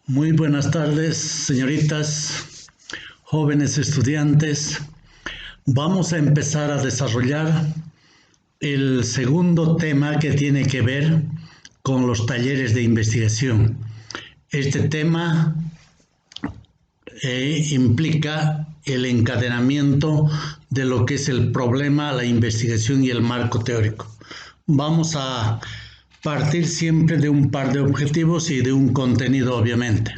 Muy buenas tardes, señoritas, jóvenes estudiantes. Vamos a empezar a desarrollar el segundo tema que tiene que ver con los talleres de investigación. Este tema implica el encadenamiento de lo que es el problema, la investigación y el marco teórico. Vamos a partir siempre de un par de objetivos y de un contenido, obviamente.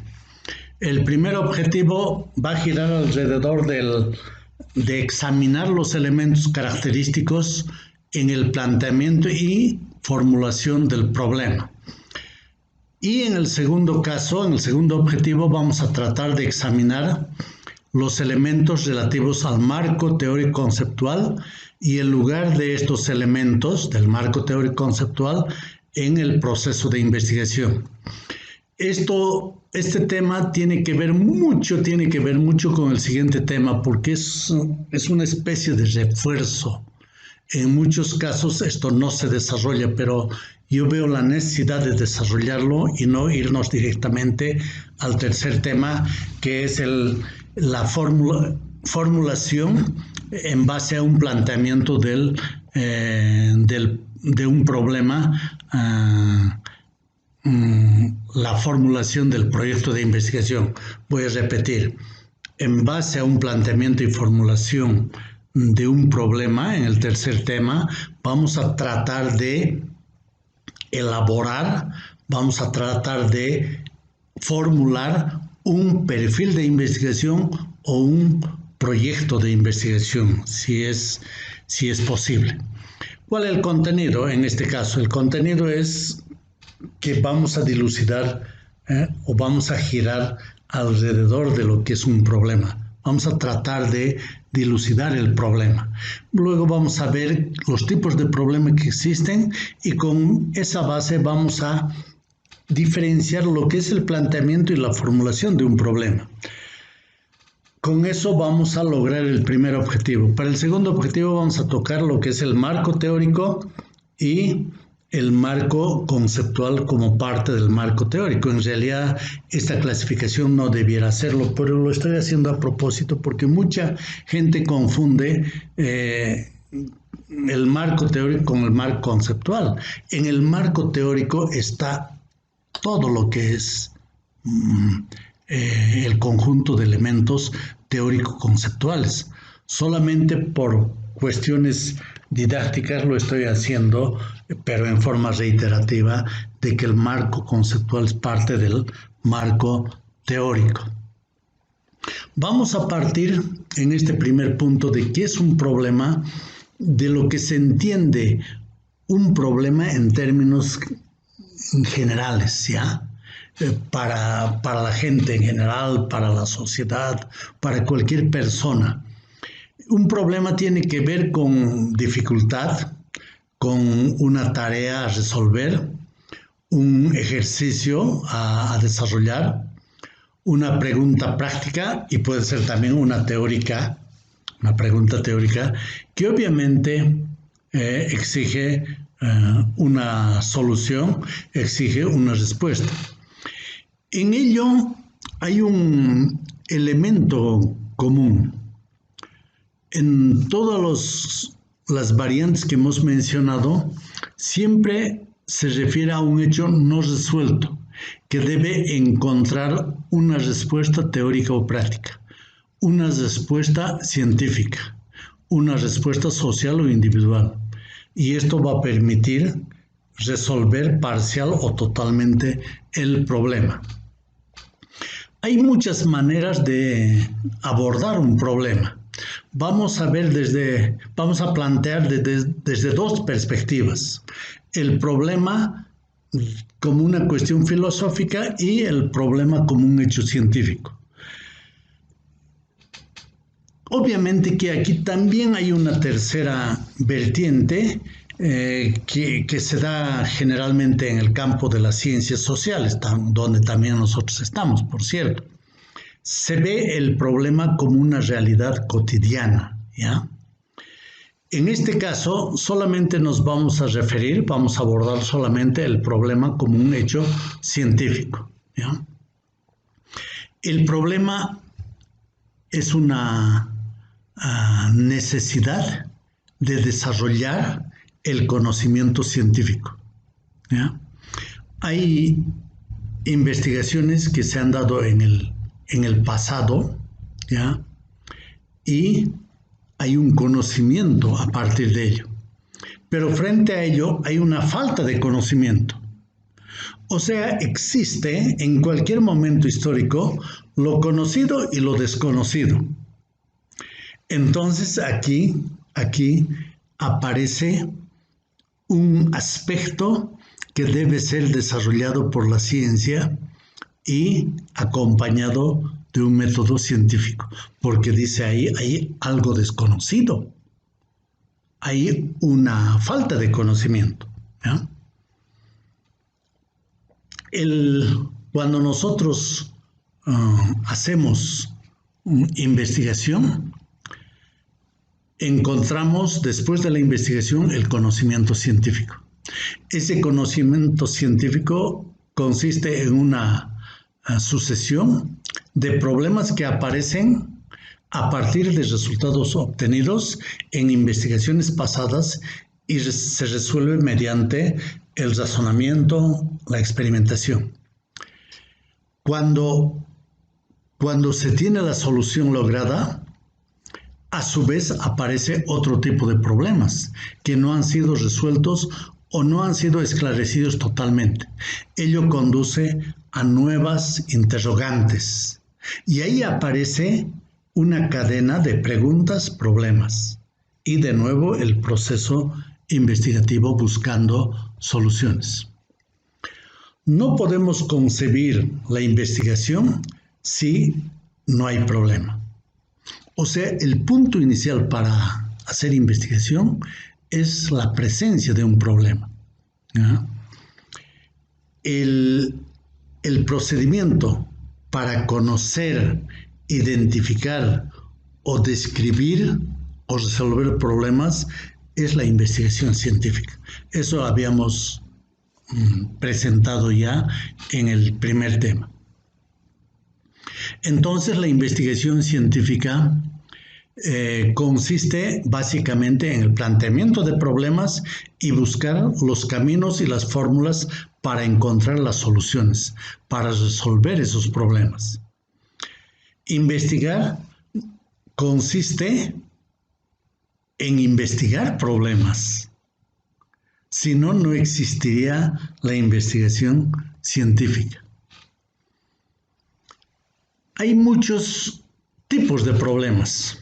El primer objetivo va a girar alrededor de examinar los elementos característicos en el planteamiento y formulación del problema. Y en el segundo caso, en el segundo objetivo, vamos a tratar de examinar los elementos relativos al marco teórico conceptual y el lugar de estos elementos del marco teórico conceptual en el proceso de investigación. Este tema tiene que ver mucho con el siguiente tema porque es una especie de refuerzo. En muchos casos esto no se desarrolla, pero yo veo la necesidad de desarrollarlo y no irnos directamente al tercer tema, que es la formulación en base a un planteamiento de un problema, la formulación del proyecto de investigación. Voy a repetir, en base a un planteamiento y formulación de un problema, en el tercer tema, vamos a tratar de elaborar, vamos a tratar de formular un perfil de investigación o un proyecto de investigación, si es posible. ¿Cuál es el contenido en este caso? El contenido es que vamos a dilucidar o vamos a girar alrededor de lo que es un problema. Vamos a tratar de dilucidar el problema. Luego vamos a ver los tipos de problemas que existen y con esa base vamos a diferenciar lo que es el planteamiento y la formulación de un problema. Con eso vamos a lograr el primer objetivo. Para el segundo objetivo vamos a tocar lo que es el marco teórico y el marco conceptual como parte del marco teórico. En realidad esta clasificación no debiera hacerlo, pero lo estoy haciendo a propósito porque mucha gente confunde el marco teórico con el marco conceptual. En el marco teórico está todo lo que es el conjunto de elementos teórico-conceptuales. Solamente por cuestiones didácticas lo estoy haciendo, pero en forma reiterativa, de que el marco conceptual es parte del marco teórico. Vamos a partir en este primer punto de qué es un problema, de lo que se entiende un problema en términos generales, ¿ya? Para la gente en general, para la sociedad, para cualquier persona. Un problema tiene que ver con dificultad, con una tarea a resolver, un ejercicio a desarrollar, una pregunta práctica y puede ser también una pregunta teórica que obviamente exige una solución, exige una respuesta. En ello hay un elemento común. En todas las variantes que hemos mencionado, siempre se refiere a un hecho no resuelto, que debe encontrar una respuesta teórica o práctica, una respuesta científica, una respuesta social o individual. Y esto va a permitir resolver parcial o totalmente el problema. Hay muchas maneras de abordar un problema. Vamos a plantear desde dos perspectivas. El problema como una cuestión filosófica y el problema como un hecho científico. Obviamente que aquí también hay una tercera vertiente que se da generalmente en el campo de las ciencias sociales, donde también nosotros estamos, por cierto. Se ve el problema como una realidad cotidiana, ¿ya? En este caso, solamente nos vamos a abordar solamente el problema como un hecho científico, ¿ya? El problema es una necesidad de desarrollar el conocimiento científico, ¿ya? Hay investigaciones que se han dado en el pasado, ¿ya? Y hay un conocimiento a partir de ello. Pero frente a ello hay una falta de conocimiento. O sea, existe en cualquier momento histórico lo conocido y lo desconocido. Entonces aquí aparece un aspecto que debe ser desarrollado por la ciencia y acompañado de un método científico, porque dice ahí hay algo desconocido, hay una falta de conocimiento, ¿ya? Cuando nosotros hacemos investigación, encontramos después de la investigación el conocimiento científico. Ese conocimiento científico consiste en una sucesión de problemas que aparecen a partir de resultados obtenidos en investigaciones pasadas y se resuelve mediante el razonamiento, la experimentación. Cuando se tiene la solución lograda, a su vez aparece otro tipo de problemas que no han sido resueltos o no han sido esclarecidos totalmente. Ello conduce a nuevas interrogantes y ahí aparece una cadena de preguntas, problemas y de nuevo el proceso investigativo buscando soluciones. No podemos concebir la investigación si no hay problema. O sea, el punto inicial para hacer investigación es la presencia de un problema, ¿ya? El procedimiento para conocer, identificar o describir o resolver problemas es la investigación científica. Eso habíamos presentado ya en el primer tema. Entonces, la investigación científica consiste básicamente en el planteamiento de problemas y buscar los caminos y las fórmulas para encontrar las soluciones, para resolver esos problemas. Investigar consiste en investigar problemas. Si no, no existiría la investigación científica. Hay muchos tipos de problemas,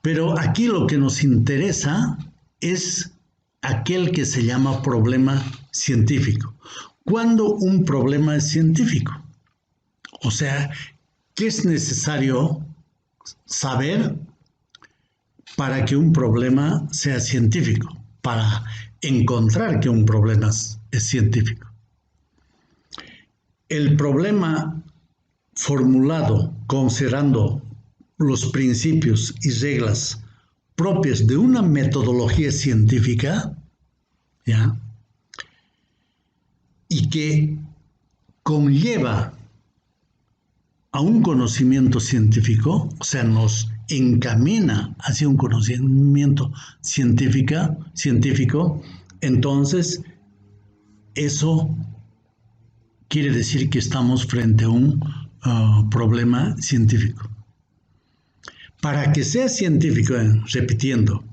pero aquí lo que nos interesa es aquel que se llama problema científico. ¿Cuándo un problema es científico? O sea, ¿qué es necesario saber para que un problema sea científico? Para encontrar que un problema es científico. El problema formulado considerando los principios y reglas propias de una metodología científica, ¿ya? Y que conlleva a un conocimiento científico, o sea, nos encamina hacia un conocimiento científico, entonces eso quiere decir que estamos frente a un problema científico. Para que sea científico, repitiendo,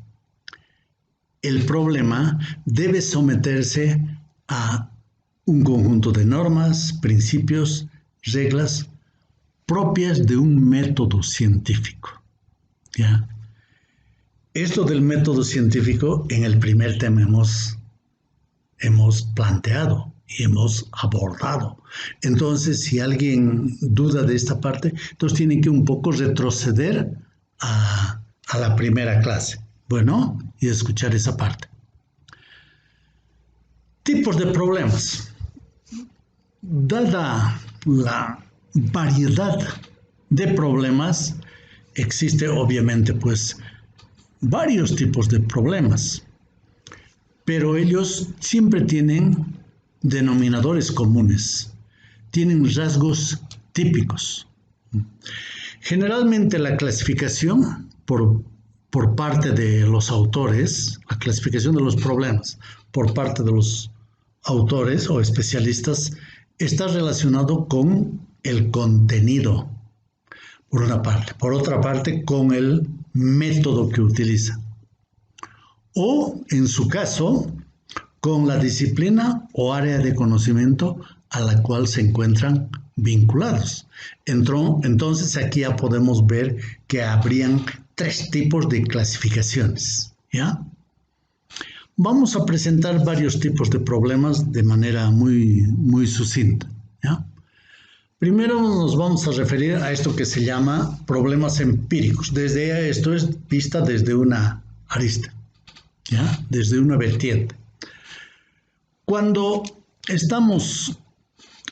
el problema debe someterse a un conjunto de normas, principios, reglas propias de un método científico, ¿ya? Esto del método científico en el primer tema hemos planteado y hemos abordado. Entonces, si alguien duda de esta parte, entonces tiene que un poco retroceder a la primera clase, bueno, y escuchar esa parte. Tipos de problemas. Dada la variedad de problemas, existe obviamente pues varios tipos de problemas, pero ellos siempre tienen denominadores comunes, tienen rasgos típicos. Generalmente la clasificación por parte de los autores, la clasificación de los problemas por parte de los autores o especialistas está relacionado con el contenido, por una parte. Por otra parte, con el método que utiliza. O, en su caso, con la disciplina o área de conocimiento a la cual se encuentran vinculados. Entonces, aquí ya podemos ver que habrían 3 tipos de clasificaciones, ¿ya? Vamos a presentar varios tipos de problemas de manera muy sucinta, ¿ya? Primero nos vamos a referir a esto que se llama problemas empíricos. Esto es vista desde una arista, ¿ya? Desde una vertiente. Cuando estamos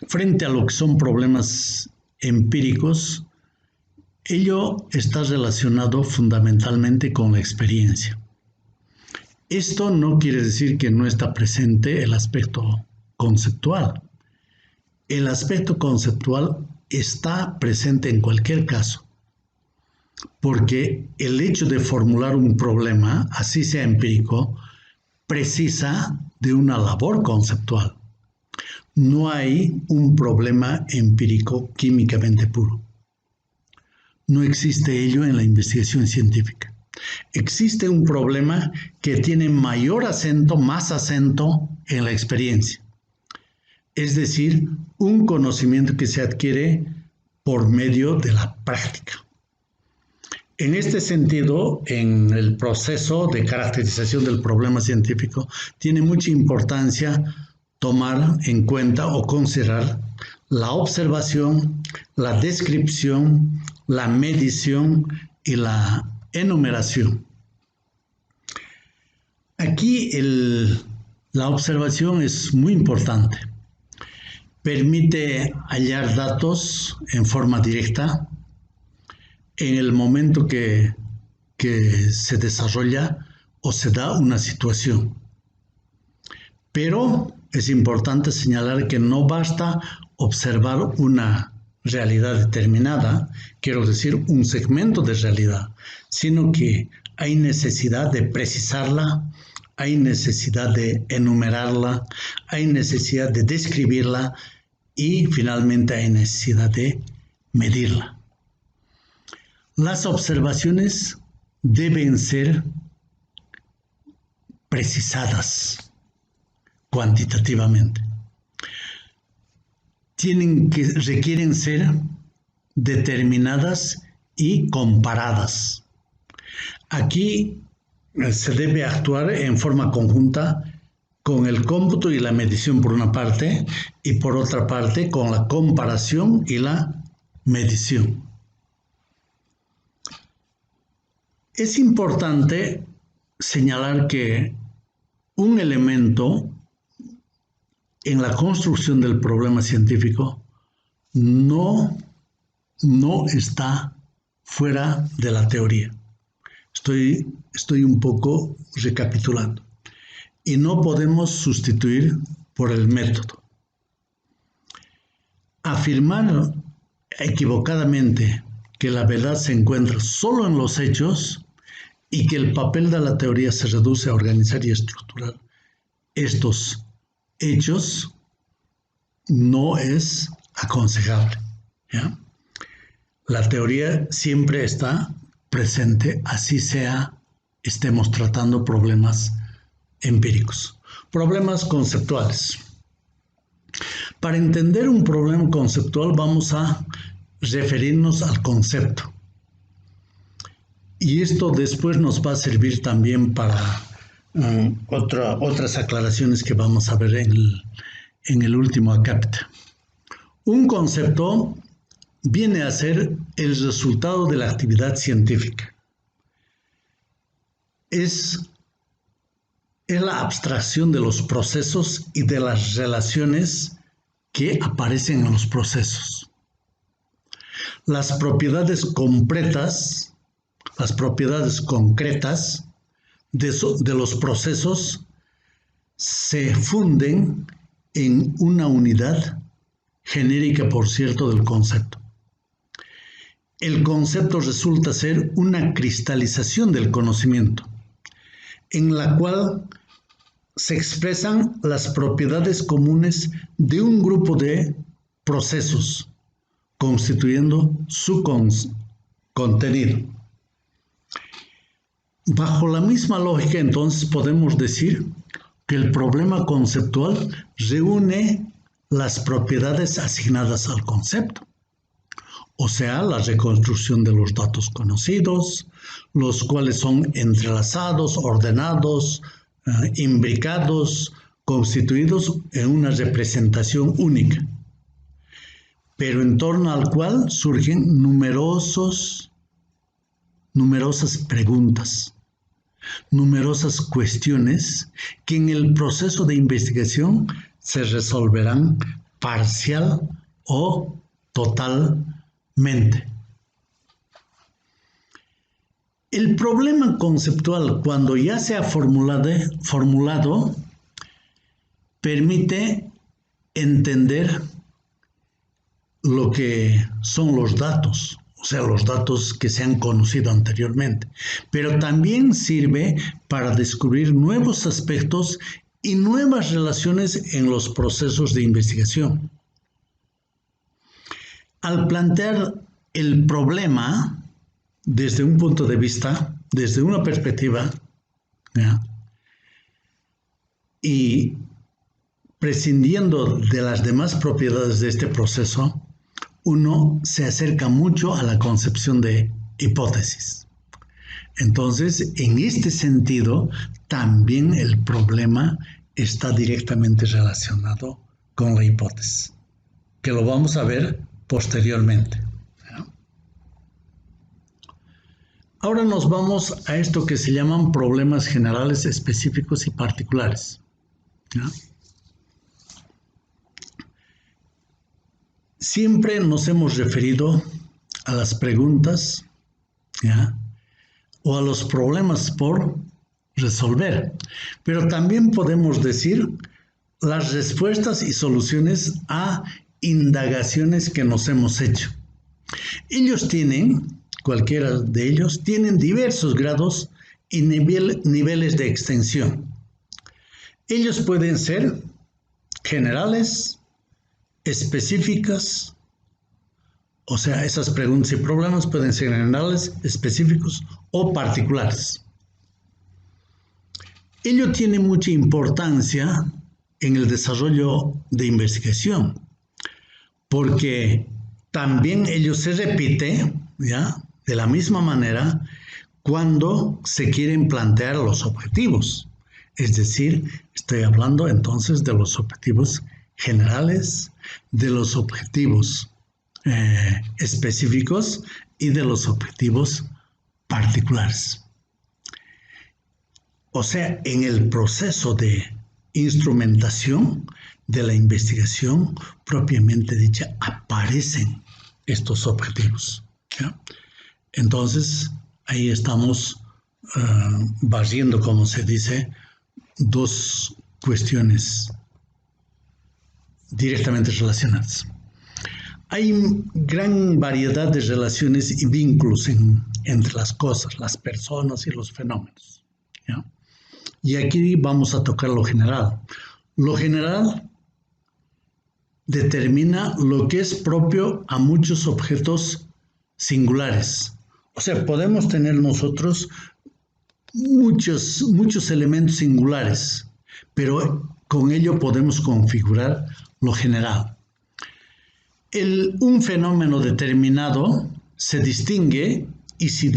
frente a lo que son problemas empíricos, ello está relacionado fundamentalmente con la experiencia. Esto no quiere decir que no está presente el aspecto conceptual. El aspecto conceptual está presente en cualquier caso, porque el hecho de formular un problema, así sea empírico, precisa de una labor conceptual. No hay un problema empírico químicamente puro. No existe ello en la investigación científica. Existe un problema que tiene más acento en la experiencia. Es decir, un conocimiento que se adquiere por medio de la práctica. En este sentido, en el proceso de caracterización del problema científico, tiene mucha importancia tomar en cuenta o considerar la observación, la descripción, la medición y la enumeración. Aquí la observación es muy importante. Permite hallar datos en forma directa en el momento que se desarrolla o se da una situación. Pero es importante señalar que no basta observar una realidad determinada, quiero decir un segmento de realidad, sino que hay necesidad de precisarla, hay necesidad de enumerarla, hay necesidad de describirla y finalmente hay necesidad de medirla. Las observaciones deben ser precisadas cuantitativamente. Requieren ser determinadas y comparadas. Aquí se debe actuar en forma conjunta con el cómputo y la medición por una parte y por otra parte con la comparación y la medición. Es importante señalar que un elemento en la construcción del problema científico no está fuera de la teoría. Estoy un poco recapitulando. Y no podemos sustituir por el método. Afirmar equivocadamente que la verdad se encuentra solo en los hechos y que el papel de la teoría se reduce a organizar y estructurar estos hechos no es aconsejable, ¿ya? La teoría siempre está presente, así estemos tratando problemas empíricos. Problemas conceptuales. Para entender un problema conceptual vamos a referirnos al concepto. Y esto después nos va a servir también para otras aclaraciones que vamos a ver en el último acápite. Un concepto viene a ser el resultado de la actividad científica. Es la abstracción de los procesos y de las relaciones que aparecen en los procesos. Las propiedades concretas de los procesos se funden en una unidad genérica, por cierto, del concepto. El concepto resulta ser una cristalización del conocimiento, en la cual se expresan las propiedades comunes de un grupo de procesos, constituyendo su contenido. Bajo la misma lógica, entonces, podemos decir que el problema conceptual reúne las propiedades asignadas al concepto, o sea, la reconstrucción de los datos conocidos, los cuales son entrelazados, ordenados, imbricados, constituidos en una representación única, pero en torno al cual surgen numerosas preguntas, numerosas cuestiones que en el proceso de investigación se resolverán parcial o totalmente. El problema conceptual, cuando ya se ha formulado, permite entender lo que son los datos, o sea, los datos que se han conocido anteriormente, pero también sirve para descubrir nuevos aspectos y nuevas relaciones en los procesos de investigación. Al plantear el problema desde un punto de vista, desde una perspectiva, ¿ya?, y prescindiendo de las demás propiedades de este proceso, uno se acerca mucho a la concepción de hipótesis. Entonces, en este sentido, también el problema está directamente relacionado con la hipótesis, que lo vamos a ver posteriormente. Ahora nos vamos a esto que se llaman problemas generales, específicos y particulares, ¿ya? Siempre nos hemos referido a las preguntas, ¿ya?, o a los problemas por resolver, pero también podemos decir las respuestas y soluciones a indagaciones que nos hemos hecho. Cualquiera de ellos tienen diversos grados y niveles de extensión. Ellos pueden ser generales, específicas, o sea, esas preguntas y problemas pueden ser generales, específicos o particulares. Ello tiene mucha importancia en el desarrollo de investigación, porque también ello se repite, ¿ya?, de la misma manera cuando se quieren plantear los objetivos. Es decir, estoy hablando entonces de los objetivos generales, de los objetivos específicos y de los objetivos particulares. O sea, en el proceso de instrumentación de la investigación propiamente dicha aparecen estos objetivos, ¿ya? Entonces, ahí estamos barriendo, como se dice, dos cuestiones directamente relacionadas. Hay gran variedad de relaciones y vínculos entre las cosas, las personas y los fenómenos, ¿ya? Y aquí vamos a tocar lo general. Lo general determina lo que es propio a muchos objetos singulares. O sea, podemos tener nosotros muchos elementos singulares, pero con ello podemos configurar lo general. Un fenómeno determinado se distingue y se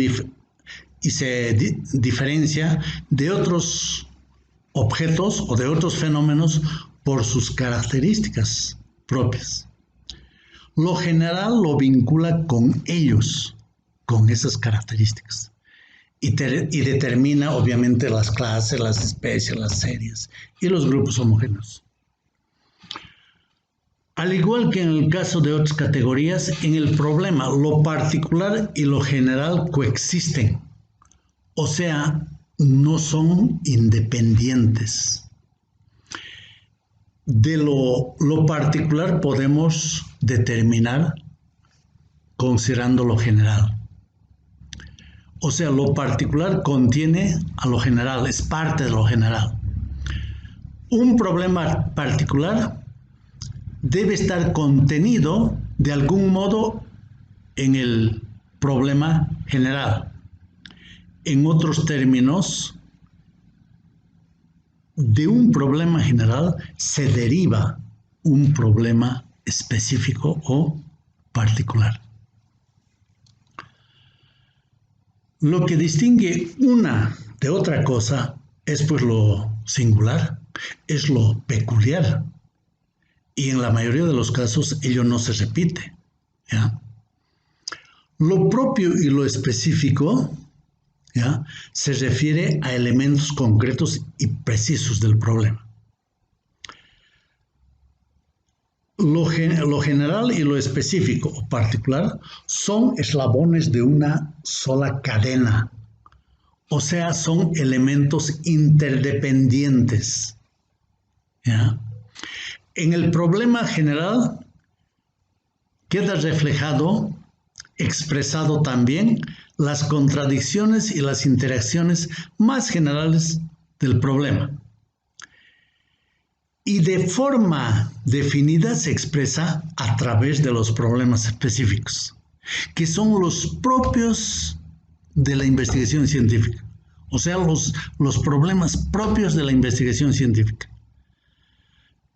diferencia de otros objetos o de otros fenómenos por sus características propias. Lo general lo vincula con ellos, con esas características, y determina obviamente las clases, las especies, las series y los grupos homogéneos. Al igual que en el caso de otras categorías, en el problema lo particular y lo general coexisten, o sea, no son independientes. de lo particular podemos determinar considerando lo general. O sea, lo particular contiene a lo general, es parte de lo general. Un problema particular debe estar contenido de algún modo en el problema general. En otros términos, de un problema general se deriva un problema específico o particular. Lo que distingue una de otra cosa es pues lo singular, es lo peculiar. Y en la mayoría de los casos ello no se repite, ¿ya? Lo propio y lo específico, ¿ya?, se refiere a elementos concretos y precisos del problema. Lo general y lo específico o particular son eslabones de una sola cadena, o sea, son elementos interdependientes, ¿ya? En el problema general queda reflejado, expresado también, las contradicciones y las interacciones más generales del problema. Y de forma definida se expresa a través de los problemas específicos, que son los propios de la investigación científica, o sea, los problemas propios de la investigación científica.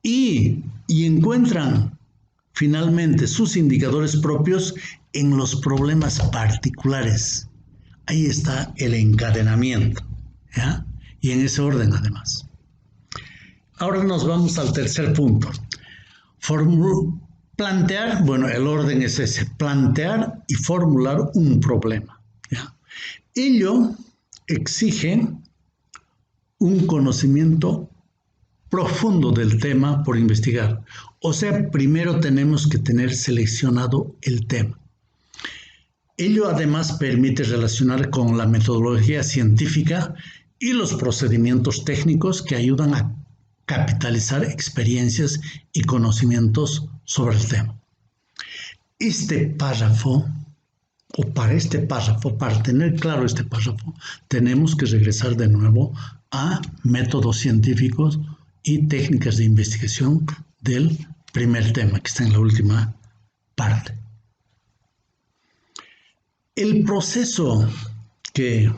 Y encuentran finalmente sus indicadores propios en los problemas particulares. Ahí está el encadenamiento, ¿ya? Y en ese orden además. Ahora nos vamos al tercer punto. Plantear, bueno, el orden es ese, plantear y formular un problema, ¿ya? Ello exige un conocimiento profundo del tema por investigar. O sea, primero tenemos que tener seleccionado el tema. Ello además permite relacionar con la metodología científica y los procedimientos técnicos que ayudan a capitalizar experiencias y conocimientos sobre el tema. Este párrafo, o para este párrafo, para tener claro este párrafo, tenemos que regresar de nuevo a métodos científicos y técnicas de investigación del primer tema, que está en la última parte. El proceso que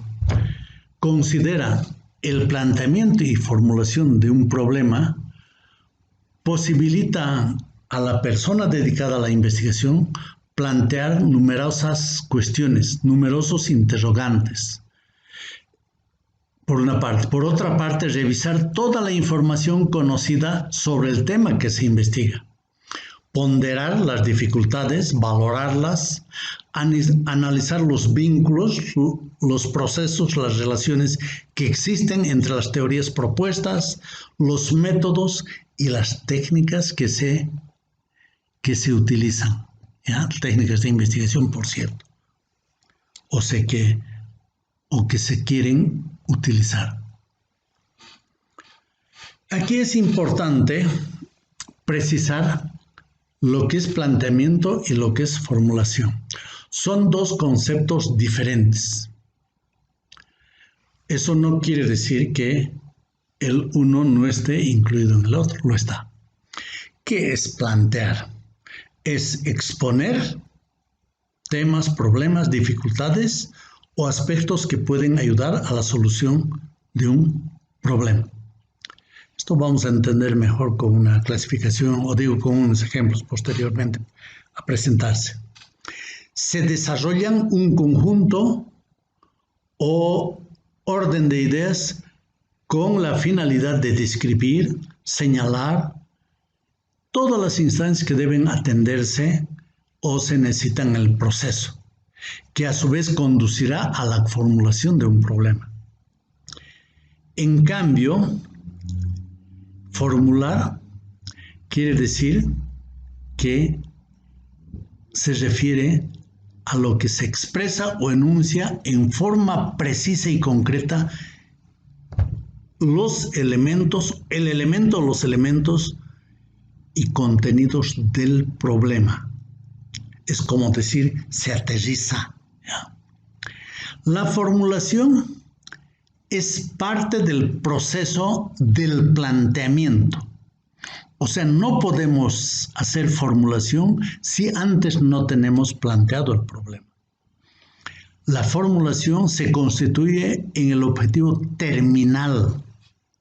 considera el planteamiento y formulación de un problema posibilita a la persona dedicada a la investigación plantear numerosas cuestiones, numerosos interrogantes, por una parte. Por otra parte, revisar toda la información conocida sobre el tema que se investiga, ponderar las dificultades, valorarlas, analizar los vínculos, los procesos, las relaciones que existen entre las teorías propuestas, los métodos y las técnicas que se utilizan, ¿ya? Técnicas de investigación, por cierto, o que se quieren utilizar. Aquí es importante precisar lo que es planteamiento y lo que es formulación. Son dos conceptos diferentes. Eso no quiere decir que el uno no esté incluido en el otro, lo está. ¿Qué es plantear? Es exponer temas, problemas, dificultades o aspectos que pueden ayudar a la solución de un problema. Esto vamos a entender mejor con una clasificación, o digo con unos ejemplos posteriormente a presentarse. Se desarrollan un conjunto o orden de ideas con la finalidad de describir, señalar todas las instancias que deben atenderse o se necesitan en el proceso, que a su vez conducirá a la formulación de un problema. En cambio, formular quiere decir que se refiere a lo que se expresa o enuncia en forma precisa y concreta los elementos, el elemento o los elementos y contenidos del problema. Es como decir, se aterriza. ¿Ya? La formulación es parte del proceso del planteamiento. O sea, no podemos hacer formulación si antes no tenemos planteado el problema. La formulación se constituye en el objetivo terminal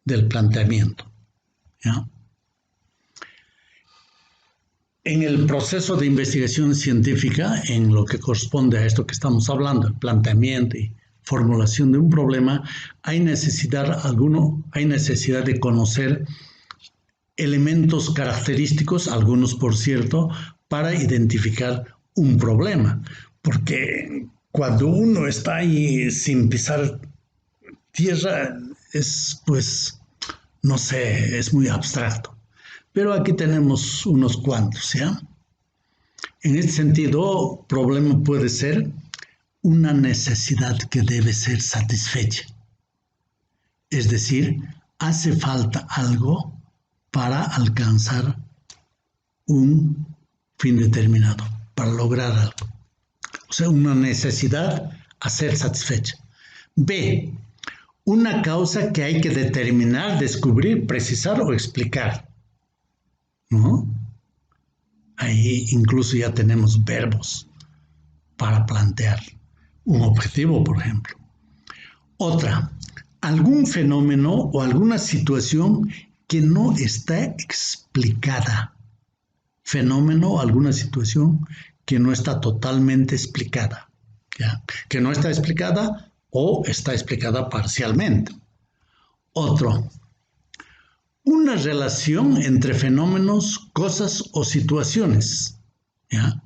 del planteamiento. ¿Ya? En el proceso de investigación científica, en lo que corresponde a esto que estamos hablando, el planteamiento y formulación de un problema, hay necesidad de conocer elementos característicos, algunos por cierto, para identificar un problema. Porque cuando uno está ahí sin pisar tierra, es pues, no sé, es muy abstracto. Pero aquí tenemos unos cuantos, ¿ya? En este sentido, problema puede ser una necesidad que debe ser satisfecha. Es decir, hace falta algo para alcanzar un fin determinado, para lograr algo. O sea, una necesidad a ser satisfecha. B, una causa que hay que determinar, descubrir, precisar o explicar. ¿No? Ahí incluso ya tenemos verbos para plantear un objetivo, por ejemplo. Otra, algún fenómeno o alguna situación que no está explicada. Fenómeno o alguna situación que no está totalmente explicada. ¿Ya? Que no está explicada o está explicada parcialmente. Otro, una relación entre fenómenos, cosas o situaciones. ¿Ya?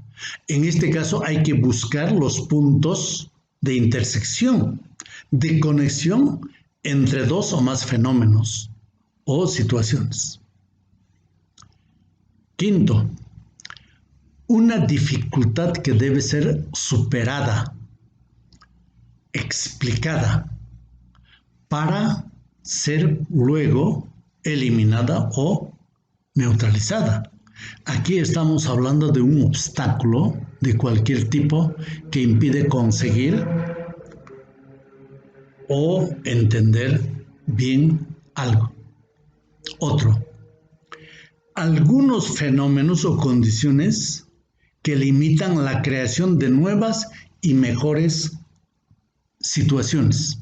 En este caso hay que buscar los puntos de intersección, de conexión entre dos o más fenómenos o situaciones. Quinto, una dificultad que debe ser superada, explicada, para ser luego eliminada o neutralizada. Aquí estamos hablando de un obstáculo de cualquier tipo que impide conseguir o entender bien algo. Otro, algunos fenómenos o condiciones que limitan la creación de nuevas y mejores situaciones.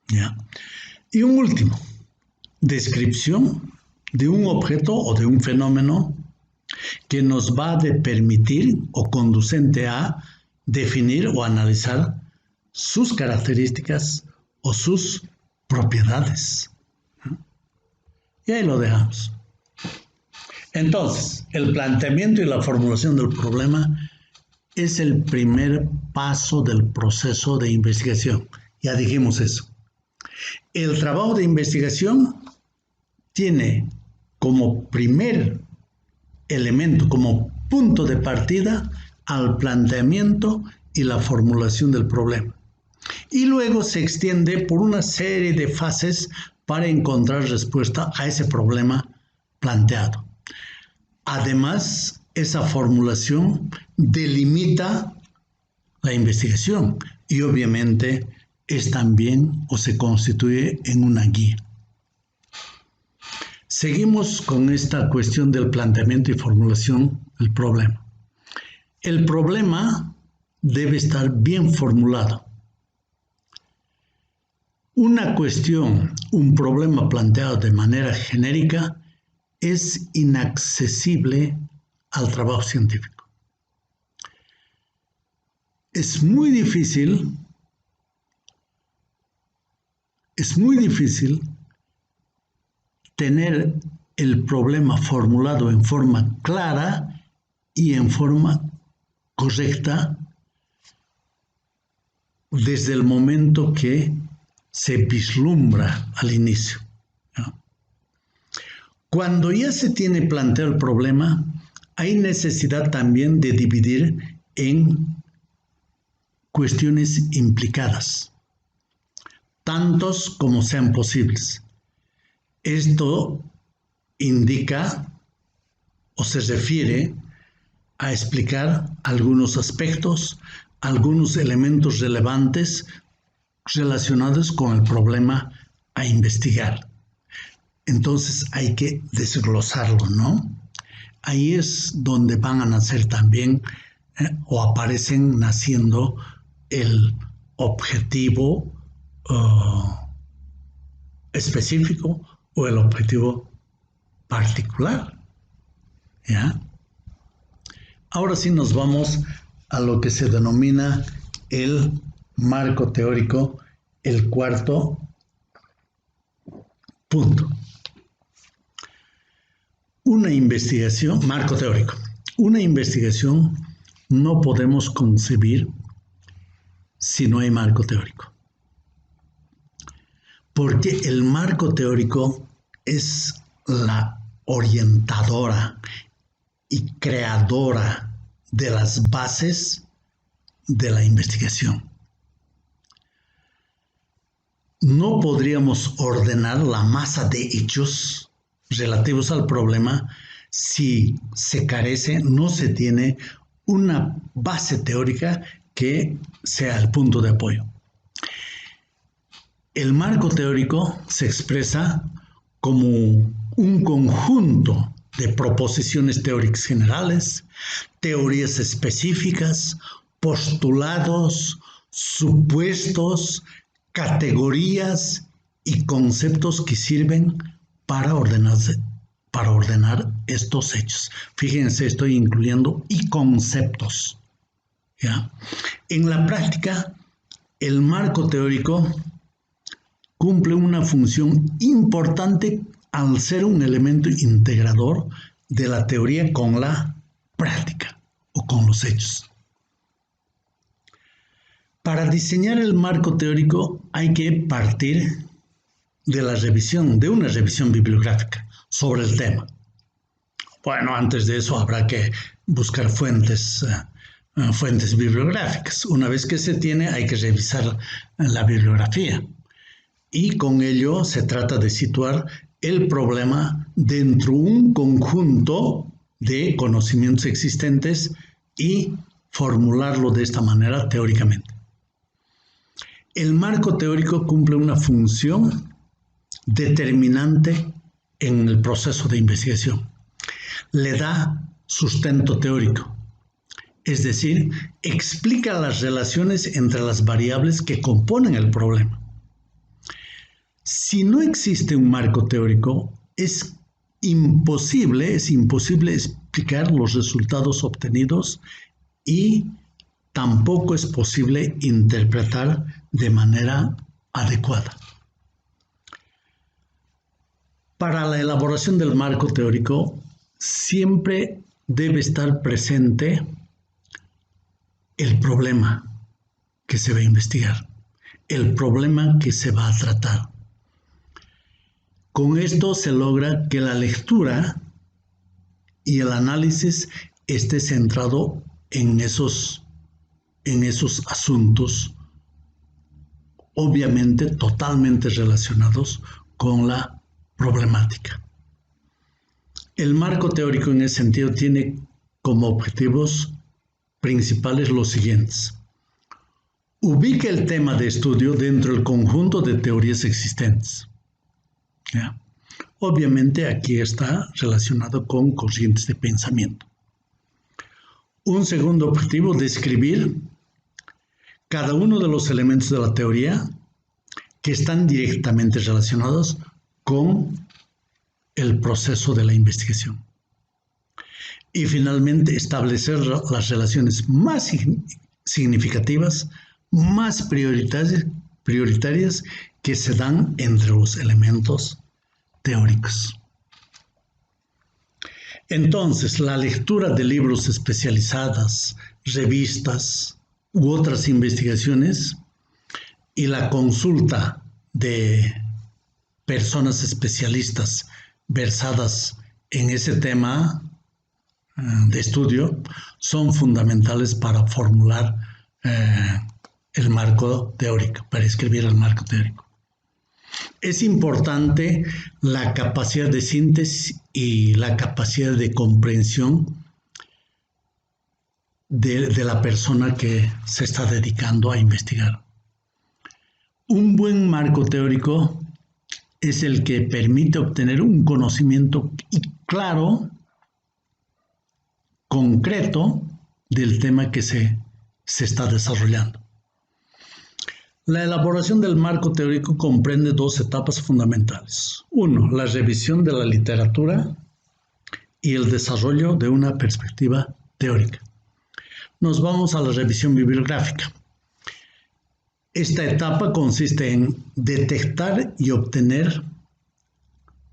¿Ya? Y un último, descripción de un objeto o de un fenómeno que nos va a permitir o conducente a definir o analizar sus características o sus propiedades. Y ahí lo dejamos. Entonces, el planteamiento y la formulación del problema es el primer paso del proceso de investigación. Ya dijimos eso. El trabajo de investigación tiene como primer elemento, como punto de partida, al planteamiento y la formulación del problema. Y luego se extiende por una serie de fases para encontrar respuesta a ese problema planteado. Además, esa formulación delimita la investigación y obviamente es también o se constituye en una guía. Seguimos con esta cuestión del planteamiento y formulación del problema. El problema debe estar bien formulado. Una cuestión, un problema planteado de manera genérica es inaccesible al trabajo científico. Es muy difícil tener el problema formulado en forma clara y en forma correcta desde el momento que se vislumbra al inicio. ¿No? Cuando ya se tiene planteado el problema, hay necesidad también de dividir en cuestiones implicadas, tantos como sean posibles. Esto indica o se refiere a explicar algunos aspectos, algunos elementos relevantes relacionados con el problema a investigar. Entonces hay que desglosarlo, ¿no? Ahí es donde van a nacer también o aparecen naciendo el objetivo específico o el objetivo particular. ¿Ya? Ahora sí nos vamos a lo que se denomina el marco teórico, el cuarto punto. Una investigación, marco teórico. Una investigación no podemos concebir si no hay marco teórico. Porque el marco teórico es la orientadora y creadora de las bases de la investigación. No podríamos ordenar la masa de hechos relativos al problema si se carece, no se tiene una base teórica que sea el punto de apoyo. El marco teórico se expresa como un conjunto de proposiciones teóricas generales, teorías específicas, postulados, supuestos, categorías y conceptos que sirven para ordenar estos hechos. Fíjense, estoy incluyendo y conceptos. ¿Ya? En la práctica, el marco teórico cumple una función importante al ser un elemento integrador de la teoría con la práctica o con los hechos. Para diseñar el marco teórico hay que partir de una revisión bibliográfica sobre el tema. Bueno, antes de eso habrá que buscar fuentes bibliográficas. Una vez que se tiene, hay que revisar la bibliografía. Y con ello se trata de situar el problema dentro de un conjunto de conocimientos existentes y formularlo de esta manera teóricamente. El marco teórico cumple una función determinante en el proceso de investigación. Le da sustento teórico, es decir, explica las relaciones entre las variables que componen el problema. Si no existe un marco teórico, es imposible explicar los resultados obtenidos y tampoco es posible interpretar de manera adecuada. Para la elaboración del marco teórico, siempre debe estar presente el problema que se va a investigar, el problema que se va a tratar. Con esto se logra que la lectura y el análisis esté centrado en esos asuntos, obviamente totalmente relacionados con la problemática. El marco teórico en ese sentido tiene como objetivos principales los siguientes. Ubica el tema de estudio dentro del conjunto de teorías existentes. ¿Ya? Obviamente aquí está relacionado con corrientes de pensamiento. Un segundo objetivo, describir cada uno de los elementos de la teoría que están directamente relacionados con el proceso de la investigación. Y finalmente, establecer las relaciones más significativas, más prioritarias que se dan entre los elementos teóricos. Entonces, la lectura de libros especializados, revistas u otras investigaciones y la consulta de personas especialistas versadas en ese tema de estudio son fundamentales para formular el marco teórico, para escribir el marco teórico. Es importante la capacidad de síntesis y la capacidad de comprensión de la persona que se está dedicando a investigar. Un buen marco teórico es el que permite obtener un conocimiento claro, concreto, del tema que se está desarrollando. La elaboración del marco teórico comprende dos etapas fundamentales. Uno, la revisión de la literatura y el desarrollo de una perspectiva teórica. Nos vamos a la revisión bibliográfica. Esta etapa consiste en detectar y obtener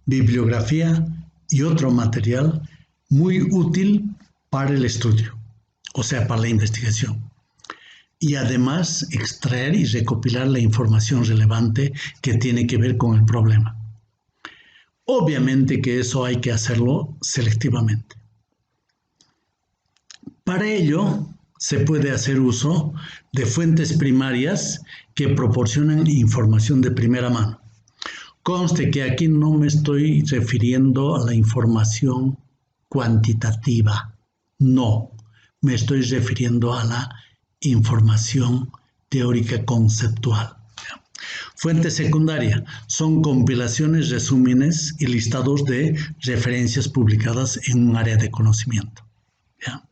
bibliografía y otro material muy útil para el estudio, o sea, para la investigación. Y además extraer y recopilar la información relevante que tiene que ver con el problema. Obviamente que eso hay que hacerlo selectivamente. Para ello, se puede hacer uso de fuentes primarias que proporcionan información de primera mano. Conste que aquí no me estoy refiriendo a la información cuantitativa, no, me estoy refiriendo a la información teórica conceptual. Fuente secundaria son compilaciones, resúmenes y listados de referencias publicadas en un área de conocimiento. ¿Ya?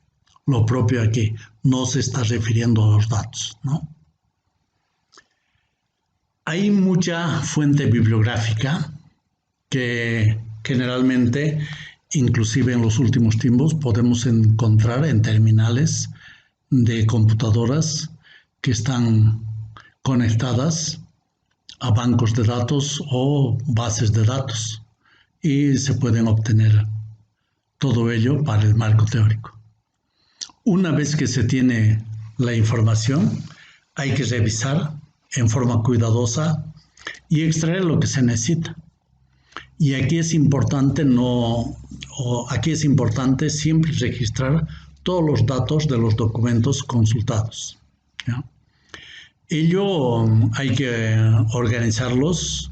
Lo propio aquí, no se está refiriendo a los datos, ¿no? Hay mucha fuente bibliográfica que generalmente, inclusive en los últimos tiempos, podemos encontrar en terminales de computadoras que están conectadas a bancos de datos o bases de datos y se pueden obtener todo ello para el marco teórico. Una vez que se tiene la información, hay que revisar en forma cuidadosa y extraer lo que se necesita. Y aquí es importante siempre registrar todos los datos de los documentos consultados, ¿ya? Ello hay que organizarlos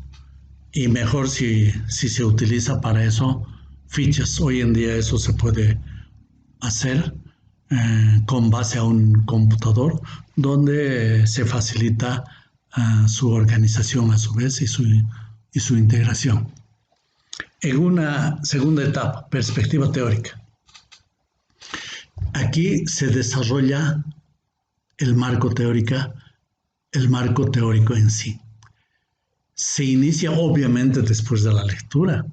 y mejor si se utiliza para eso fichas. Hoy en día eso se puede hacer con base a un computador donde se facilita su organización a su vez y su integración. En una segunda etapa, perspectiva teórica. Aquí se desarrolla el marco teórico en sí. Se inicia obviamente después de la lectura.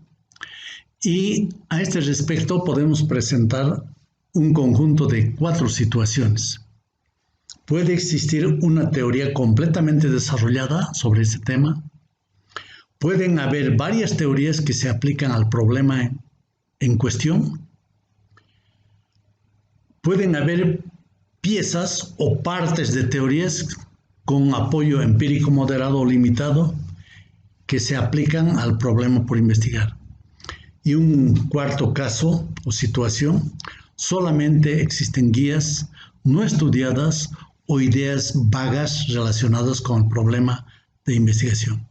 Y a este respecto podemos presentar un conjunto de 4 situaciones. Puede existir una teoría completamente desarrollada sobre ese tema. Pueden haber varias teorías que se aplican al problema en cuestión. Pueden haber piezas o partes de teorías con apoyo empírico moderado o limitado que se aplican al problema por investigar. Y un cuarto caso o situación, solamente existen guías no estudiadas o ideas vagas relacionadas con el problema de investigación.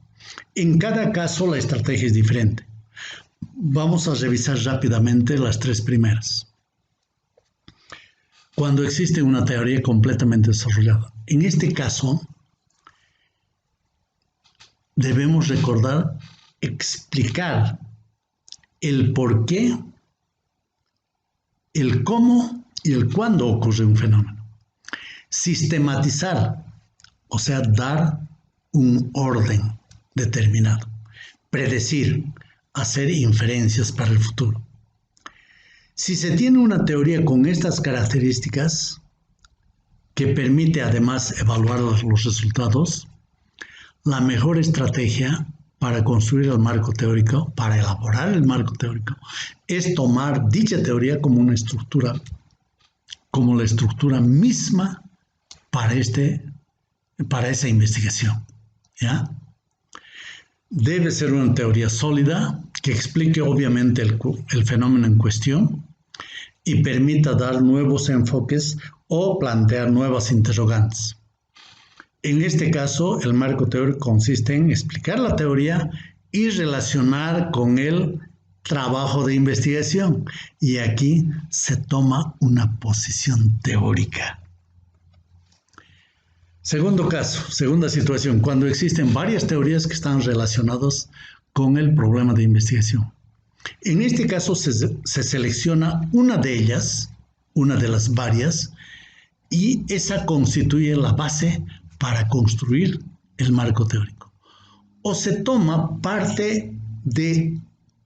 En cada caso la estrategia es diferente. Vamos a revisar rápidamente las 3 primeras. Cuando existe una teoría completamente desarrollada. En este caso, debemos recordar, explicar el por qué, el cómo y el cuándo ocurre un fenómeno. Sistematizar, o sea, dar un orden determinado. Predecir, hacer inferencias para el futuro. Si se tiene una teoría con estas características, que permite además evaluar los resultados, la mejor estrategia para construir el marco teórico, para elaborar el marco teórico, es tomar dicha teoría como una estructura, como la estructura misma para esa investigación, ¿ya? Debe ser una teoría sólida que explique obviamente el fenómeno en cuestión y permita dar nuevos enfoques o plantear nuevas interrogantes. En este caso, el marco teórico consiste en explicar la teoría y relacionar con el trabajo de investigación. Y aquí se toma una posición teórica. Segundo caso, segunda situación, cuando existen varias teorías que están relacionadas con el problema de investigación. En este caso se selecciona una de ellas, una de las varias, y esa constituye la base para construir el marco teórico. O se toma parte de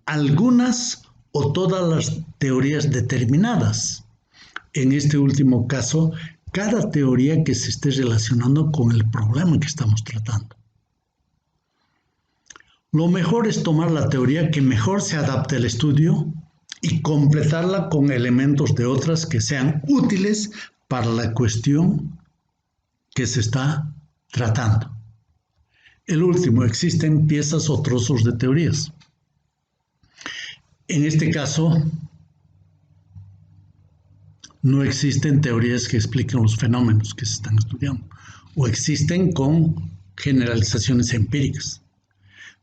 algunas o todas las teorías determinadas. En este último caso, cada teoría que se esté relacionando con el problema que estamos tratando. Lo mejor es tomar la teoría que mejor se adapte al estudio y completarla con elementos de otras que sean útiles para la cuestión que se está tratando. El último, existen piezas o trozos de teorías. En este caso, no existen teorías que expliquen los fenómenos que se están estudiando, o existen con generalizaciones empíricas.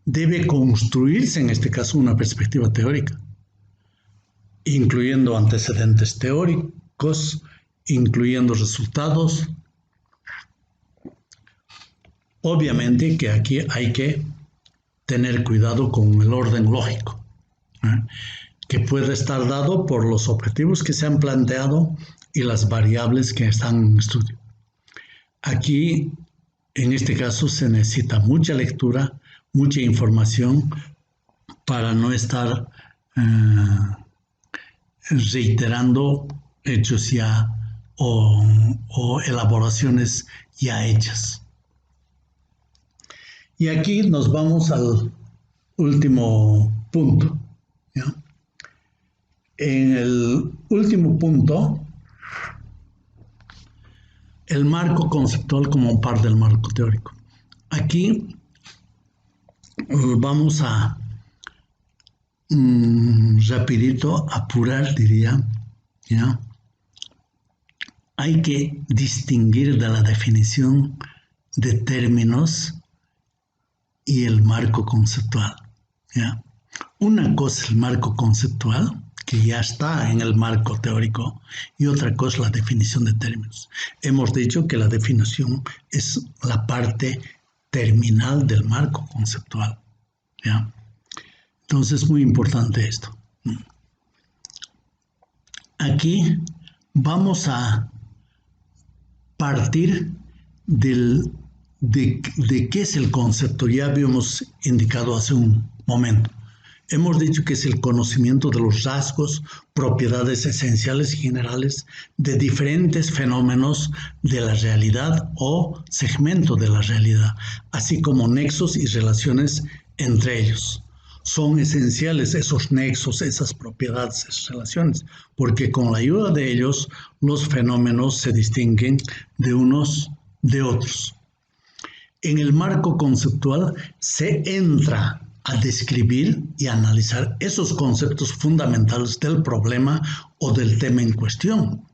Debe construirse en este caso una perspectiva teórica, incluyendo antecedentes teóricos, incluyendo resultados. Obviamente que aquí hay que tener cuidado con el orden lógico, que puede estar dado por los objetivos que se han planteado y las variables que están en estudio. Aquí, en este caso, se necesita mucha lectura, mucha información para no estar reiterando hechos ya o elaboraciones ya hechas. Y aquí nos vamos al último punto, ¿ya? En el último punto, el marco conceptual como parte del marco teórico. Aquí vamos a rapidito apurar, diría, ¿ya? Hay que distinguir de la definición de términos y el marco conceptual, ¿ya? Una cosa es el marco conceptual, que ya está en el marco teórico, y otra cosa es la definición de términos. Hemos dicho que la definición es la parte terminal del marco conceptual, ¿ya? Entonces es muy importante esto. Aquí vamos a partir de qué es el concepto. Ya habíamos indicado hace un momento. Hemos dicho que es el conocimiento de los rasgos, propiedades esenciales y generales de diferentes fenómenos de la realidad o segmento de la realidad, así como nexos y relaciones entre ellos. Son esenciales esos nexos, esas propiedades, esas relaciones, porque con la ayuda de ellos los fenómenos se distinguen de unos de otros. En el marco conceptual se entra a describir y analizar esos conceptos fundamentales del problema o del tema en cuestión,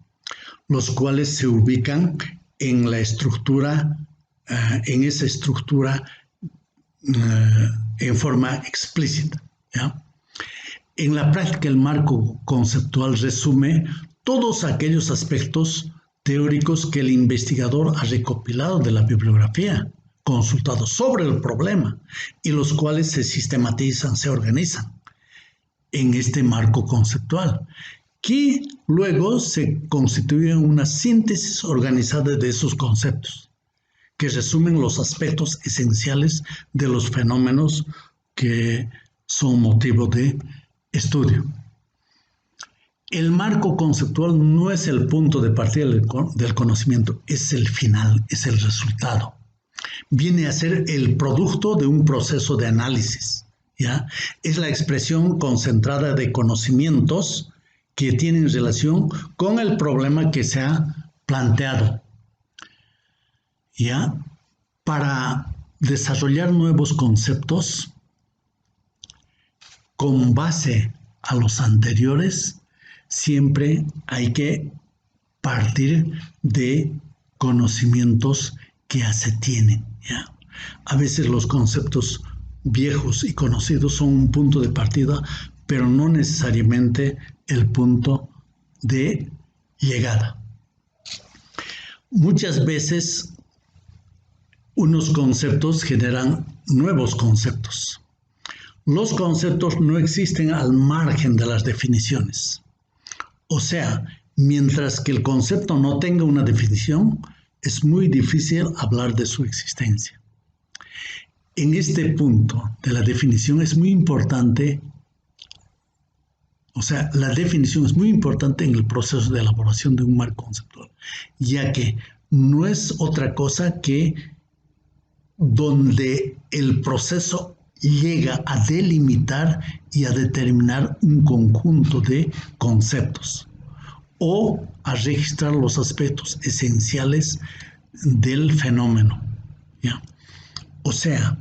los cuales se ubican en la estructura, en esa estructura en forma explícita, ¿ya? En la práctica, el marco conceptual resume todos aquellos aspectos teóricos que el investigador ha recopilado de la bibliografía, consultado sobre el problema y los cuales se sistematizan, se organizan en este marco conceptual, que luego se constituye en una síntesis organizada de esos conceptos, que resumen los aspectos esenciales de los fenómenos que son motivo de estudio. El marco conceptual no es el punto de partida del conocimiento, es el final, es el resultado. Viene a ser el producto de un proceso de análisis, ¿ya? Es la expresión concentrada de conocimientos que tienen relación con el problema que se ha planteado, ¿ya? Para desarrollar nuevos conceptos con base a los anteriores, siempre hay que partir de conocimientos que ya se tienen, ¿ya? A veces los conceptos viejos y conocidos son un punto de partida, pero no necesariamente el punto de llegada. Muchas veces unos conceptos generan nuevos conceptos. Los conceptos no existen al margen de las definiciones. O sea, mientras que el concepto no tenga una definición, es muy difícil hablar de su existencia. En este punto de la definición es muy importante, o sea, la definición es muy importante en el proceso de elaboración de un marco conceptual, ya que no es otra cosa que donde el proceso llega a delimitar y a determinar un conjunto de conceptos o a registrar los aspectos esenciales del fenómeno, ¿ya? O sea,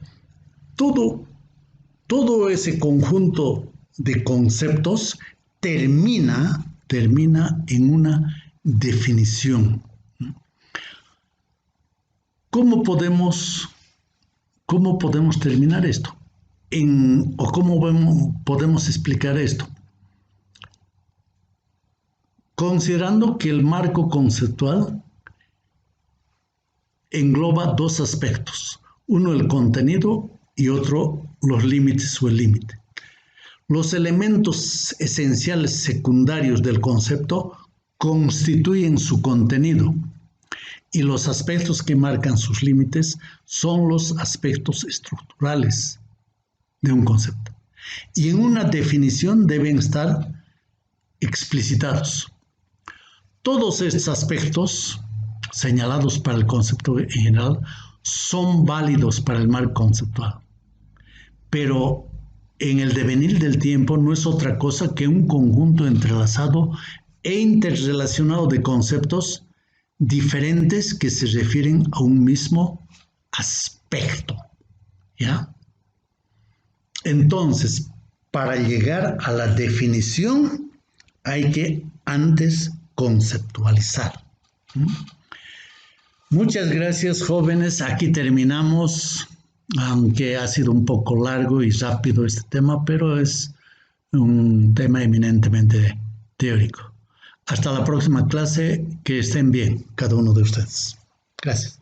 todo ese conjunto de conceptos termina en una definición. ¿Cómo podemos terminar esto? ¿Cómo podemos explicar esto? Considerando que el marco conceptual engloba dos aspectos, uno el contenido y otro los límites o el límite. Los elementos esenciales secundarios del concepto constituyen su contenido y los aspectos que marcan sus límites son los aspectos estructurales de un concepto. Y en una definición deben estar explicitados. Todos estos aspectos señalados para el concepto en general son válidos para el marco conceptual, pero en el devenir del tiempo no es otra cosa que un conjunto entrelazado e interrelacionado de conceptos diferentes que se refieren a un mismo aspecto, ¿ya? Entonces, para llegar a la definición hay que antes conceptualizar. Muchas gracias, jóvenes. Aquí terminamos, aunque ha sido un poco largo y rápido este tema, pero es un tema eminentemente teórico. Hasta la próxima clase, que estén bien cada uno de ustedes. Gracias.